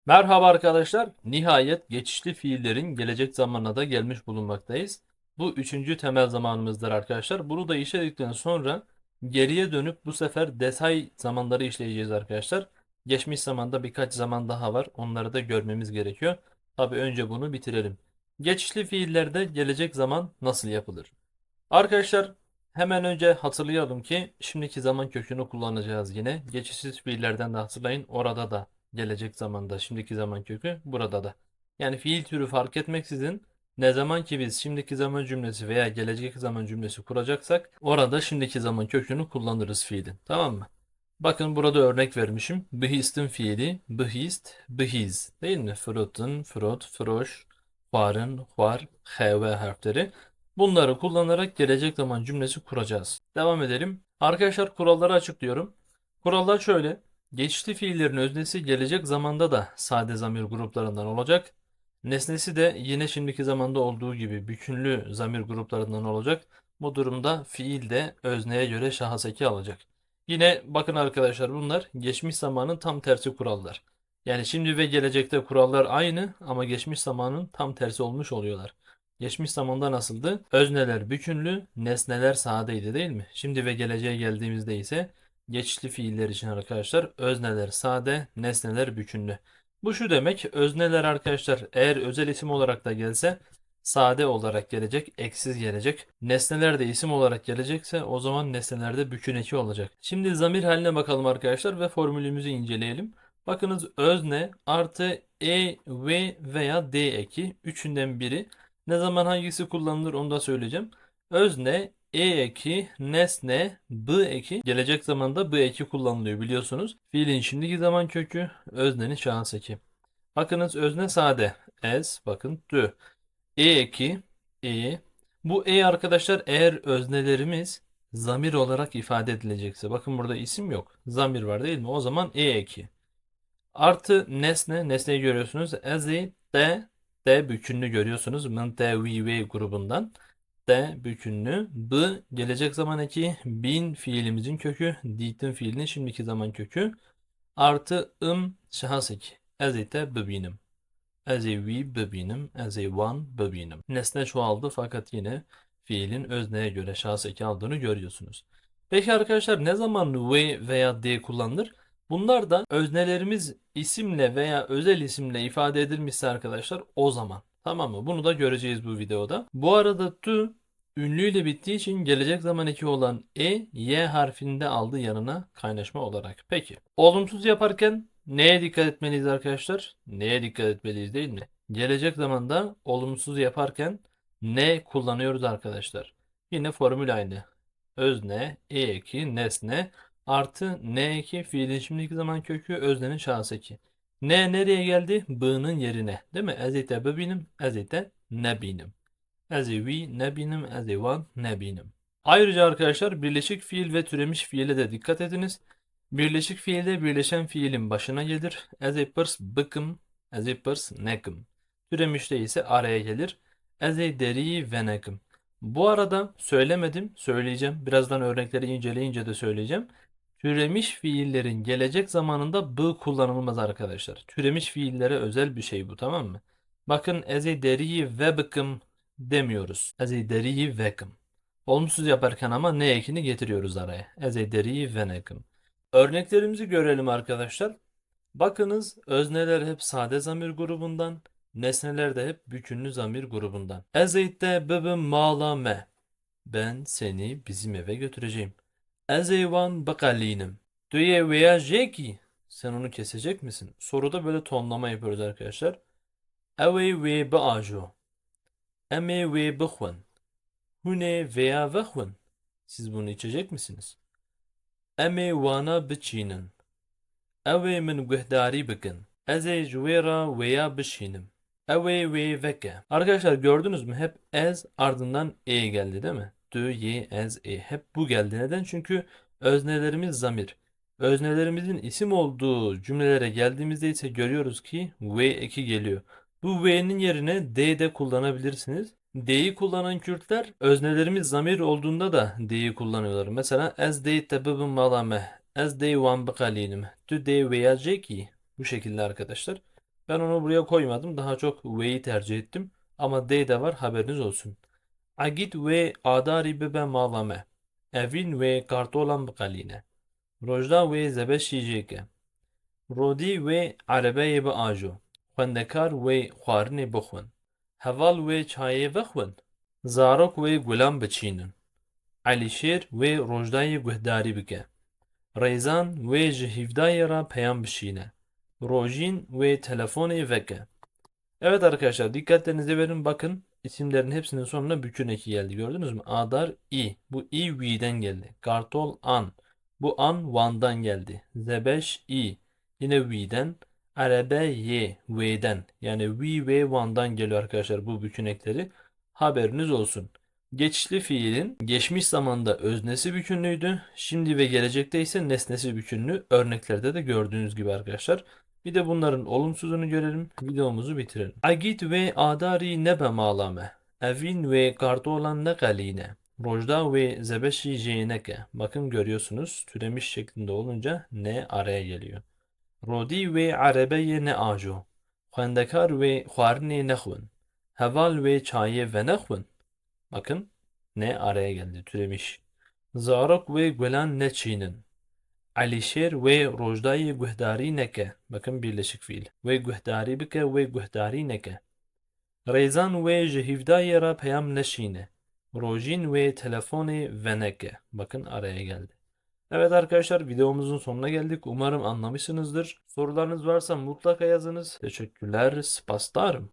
Merhaba arkadaşlar. Nihayet geçişli fiillerin gelecek zamanına da gelmiş bulunmaktayız. Bu üçüncü temel zamanımızdır arkadaşlar. Bunu da işledikten sonra geriye dönüp bu sefer detay zamanları işleyeceğiz arkadaşlar. Geçmiş zamanda birkaç zaman daha var. Onları da görmemiz gerekiyor. Tabii önce bunu bitirelim. Geçişli fiillerde gelecek zaman nasıl yapılır? Arkadaşlar hemen önce hatırlayalım ki şimdiki zaman kökünü kullanacağız yine. Geçişsiz fiillerden de hatırlayın. Orada da gelecek zamanda şimdiki zaman kökü burada da. Yani fiil türü fark etmeksizin ne zaman ki biz şimdiki zaman cümlesi veya gelecek zaman cümlesi kuracaksak orada şimdiki zaman kökünü kullanırız fiilin. Tamam mı? Bakın burada örnek vermişim. Behist'in fiili behist, behiz değil mi? Frut'un, frut, froş, varın, var, hv harfleri. Bunları kullanarak gelecek zaman cümlesi kuracağız. Devam edelim. Arkadaşlar kuralları açıklıyorum. Kurallar şöyle. Geçişli fiillerin öznesi gelecek zamanda da sade zamir gruplarından olacak. Nesnesi de yine şimdiki zamanda olduğu gibi bütünlü zamir gruplarından olacak. Bu durumda fiil de özneye göre şahıs eki alacak. Yine bakın arkadaşlar bunlar geçmiş zamanın tam tersi kurallar. Yani şimdi ve gelecekte kurallar aynı ama geçmiş zamanın tam tersi olmuş oluyorlar. Geçmiş zamanda nasıldı? Özneler bütünlü, nesneler sadeydi değil mi? Şimdi ve geleceğe geldiğimizde ise geçişli fiiller için arkadaşlar özneler sade, nesneler bütünlü. Bu şu demek, özneler arkadaşlar eğer özel isim olarak da gelse sade olarak gelecek, eksiz gelecek. Nesneler de isim olarak gelecekse o zaman nesnelerde bükün eki olacak. Şimdi zamir haline bakalım arkadaşlar ve formülümüzü inceleyelim. Bakınız özne artı e, v veya d eki üçünden biri. Ne zaman hangisi kullanılır onu da söyleyeceğim. Özne, e eki, nesne, b eki. Gelecek zamanda b eki kullanılıyor biliyorsunuz. Fiilin şimdiki zaman kökü, öznenin şahıs eki. Bakınız özne sade. Es, bakın dü. E eki, e. Bu e arkadaşlar eğer öznelerimiz zamir olarak ifade edilecekse. Bakın burada isim yok. Zamir var değil mi? O zaman e eki. Artı nesne. Nesneyi görüyorsunuz. Ezi, de, de bütünlüğü görüyorsunuz. Mın, de, vi, ve grubundan. De bütünlüğü. B gelecek zaman eki. Bin fiilimizin kökü. Diytin fiilinin şimdiki zaman kökü. Artı şahıs eki. Ezite bebinim. As a we bebinim, as a one bebinim. Nesne çoğaldı fakat yine fiilin özneye göre şahıs eki aldığını görüyorsunuz. Peki arkadaşlar ne zaman we veya de kullanılır? Bunlar da öznelerimiz isimle veya özel isimle ifade edilmişse arkadaşlar o zaman. Tamam mı? Bunu da göreceğiz bu videoda. Bu arada to ünlüyle bittiği için gelecek zaman eki olan y harfinde aldı yanına kaynaşma olarak. Peki. Olumsuz yaparken neye dikkat etmeliyiz arkadaşlar? Neye dikkat etmeliyiz değil mi? Gelecek zamanda olumsuz yaparken ne kullanıyoruz arkadaşlar? Yine formül aynı. Özne, eki, nesne artı ne eki fiilin şimdiki zaman kökü öznenin şahıs eki. Ne nereye geldi? B'nın yerine. Değil mi? Ezite bebinim, ezite ne binim. Ezi we ne binim, ezi one ne binim. Ayrıca arkadaşlar birleşik fiil ve türemiş fiile de dikkat ediniz. Birleşik fiilde birleşen fiilin başına gelir. As a pers bıkım, as a pers nekim. Türemişte ise araya gelir. As a deri ve nekim. Bu arada söylemedim, söyleyeceğim. Birazdan örnekleri inceleyince de söyleyeceğim. Türemiş fiillerin gelecek zamanında b kullanılmaz arkadaşlar. Türemiş fiillere özel bir şey bu, tamam mı? Bakın as a deri ve bıkım demiyoruz. As a deri vekim. Olumsuz yaparken ama ne ekini getiriyoruz araya. As a deri ve nekim. Örneklerimizi görelim arkadaşlar. Bakınız özneler hep sade zamir grubundan, nesneler de hep bütünlü zamir grubundan. Ezeytte bebim mağlame. Ben seni bizim eve götüreceğim. Ezeyvan bakalinim. Düye veya jeki. Sen onu kesecek misin? Soruda böyle tonlama yapıyoruz arkadaşlar. Eve ve baajo. Eme ve bıhvan. Hune veya vehvan. Siz bunu içecek misiniz? Eme vana biçinin. Ew min guhdarî bikin. Ez ê ji wê re wêya bişînim. Ew ê wê veke. Arkadaşlar gördünüz mü? Hep ez ardından e geldi değil mi? Dö, ye, ez, e. Hep bu geldi. Neden? Çünkü öznelerimiz zamir. Öznelerimizin isim olduğu cümlelere geldiğimizde ise görüyoruz ki v eki geliyor. Bu v'nin yerine d de kullanabilirsiniz. D'yi kullanan Kürtler öznelerimiz zamir olduğunda da d'yi kullanıyorlar. Mesela ez dey tebibim malame. Ez day one bakalinim. To day veya jeki. Bu şekilde arkadaşlar. Ben onu buraya koymadım. Daha çok ve'yi tercih ettim. Ama D de var, haberiniz olsun. Agit ve adari bibe malame. Evin ve kartolan bikaline. Rojda ve zebeşi jeke. Rodi ve arabeye be ajo. Xwendekar ve xwarinê bixwin. Heval ve çayê vexwin. Zarok ve gulan biçînin. Elîşêr ve rojdayê guhdarî bike. Reyzan ve ji hîvdayê ra peyam bişîne. Rojîn ve telefonê veke. Evet arkadaşlar, dikkatlerinizi verin, bakın isimlerin hepsinin sonuna bükün eki geldi, gördünüz mü? Adar i, bu i vi'den geldi. Kartol an, bu an van'dan geldi. Zebeş i, yine vi'den. Arebe y, v'den, yani vi ve van'dan geliyor arkadaşlar bu bükün ekleri, haberiniz olsun. Geçişli fiilin geçmiş zamanda öznesi bükünlüydü. Şimdi ve gelecekte ise nesnesi bükünlü, örneklerde de gördüğünüz gibi arkadaşlar. Bir de bunların olumsuzunu görelim. Videomuzu bitirelim. Agit ve adari nebe malame. Evin ve kartolan ne galine. Rojda ve zebeşi jeyneke. Bakın görüyorsunuz, türemiş şeklinde olunca ne araya geliyor. Rodi ve arabeye ne ajo. Xwendekar ve xwarinê nexwin. Heval ve çayê venexwin. Bakın ne araya geldi, türemiş. Zarok ve gulan ne çiğnin. Alişer ve rojdayê guhdarî neke. Bakın birleşik fiil. Ve guhdarî bike ve guhdarî neke. Rêzan ve ji hîvdayê ra peyam neşîne. Rojîn ve telefonê veneke. Bakın araya geldi. Evet arkadaşlar, videomuzun sonuna geldik. Umarım anlamışsınızdır. Sorularınız varsa mutlaka yazınız. Teşekkürler. Spaslarım.